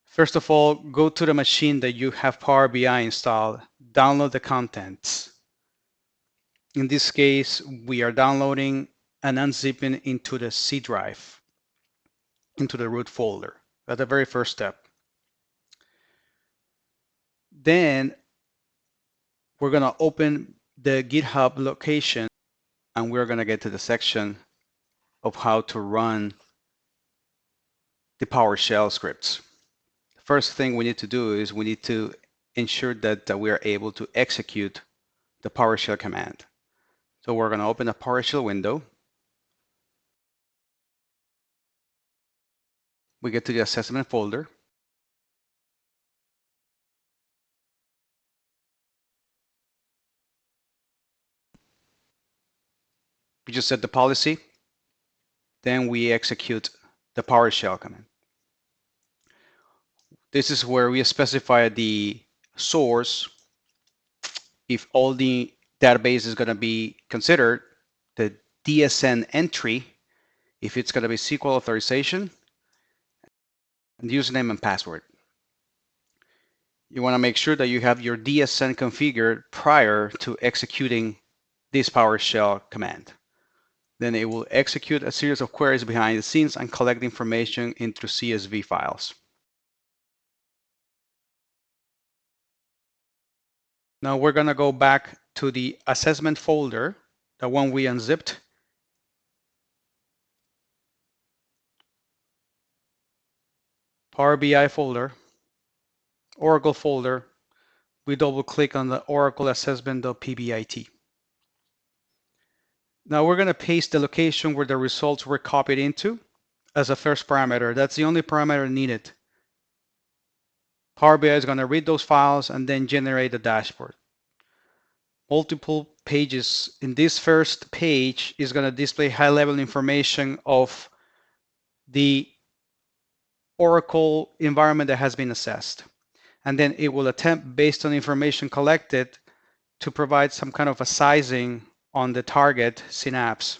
First of all, go to the machine that you have Power BI installed, download the contents. In this case, we are downloading and unzipping into the C drive, into the root folder. That's the very first step. Then we're going to open the GitHub location and we're going to get to the section of how to run the PowerShell scripts. The first thing we need to do is we need to ensure that we are able to execute the PowerShell command. So we're going to open a PowerShell window. We get to the assessment folder. We just set the policy. Then we execute the PowerShell command. This is where we specify the source. If all the database is going to be considered, the DSN entry, if it's going to be SQL authorization, and username and password. You want to make sure that you have your DSN configured prior to executing this PowerShell command. Then it will execute a series of queries behind the scenes and collect information into CSV files. Now we're going to go back to the assessment folder, the one we unzipped. Power BI folder, Oracle folder. We double click on the Oracle assessment.pbit. Now we're going to paste the location where the results were copied into as a first parameter. That's the only parameter needed. Power BI is going to read those files and then generate a dashboard. Multiple pages. In this first page is going to display high-level information of the Oracle environment that has been assessed. And then it will attempt, based on information collected, to provide some kind of a sizing on the target Synapse,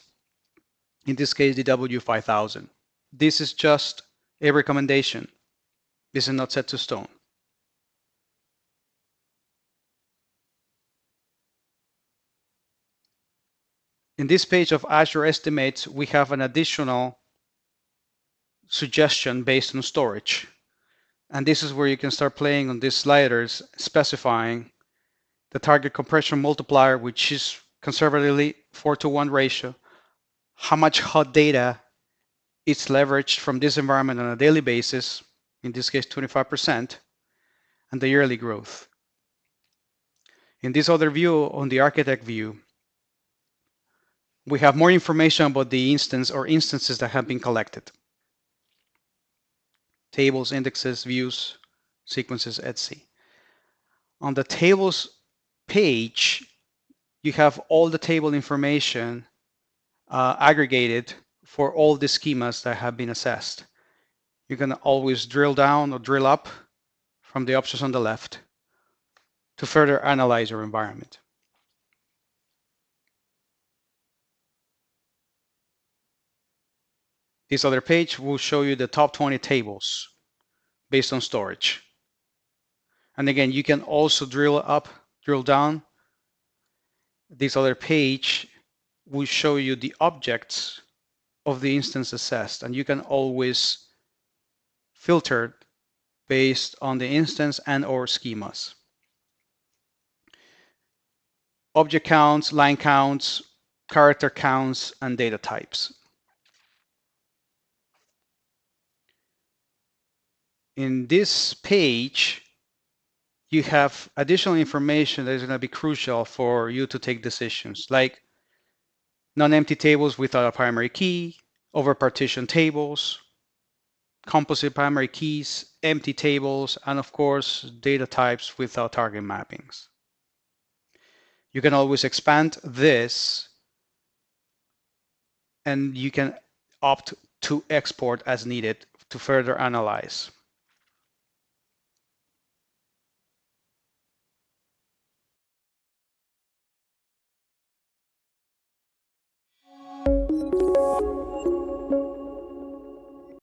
in this case the W5000. This is just a recommendation. This is not set to stone. In this page of Azure Estimates, we have an additional suggestion based on storage. And this is where you can start playing on these sliders, specifying the target compression multiplier, which is conservatively 4:1 ratio, how much hot data is leveraged from this environment on a daily basis, in this case 25%, and the yearly growth. In this other view, on the architect view, we have more information about the instance or instances that have been collected. Tables, indexes, views, sequences, etc. On the tables page, you have all the table information aggregated for all the schemas that have been assessed. You can always drill down or drill up from the options on the left to further analyze your environment. This other page will show you the top 20 tables based on storage. And again, you can also drill up, drill down. This other page will show you the objects of the instance assessed, and you can always filter based on the instance and or schemas. Object counts, line counts, character counts, and data types. In this page, you have additional information that is going to be crucial for you to take decisions, like non-empty tables without a primary key, over-partition tables, composite primary keys, empty tables, and of course, data types without target mappings. You can always expand this, and you can opt to export as needed to further analyze.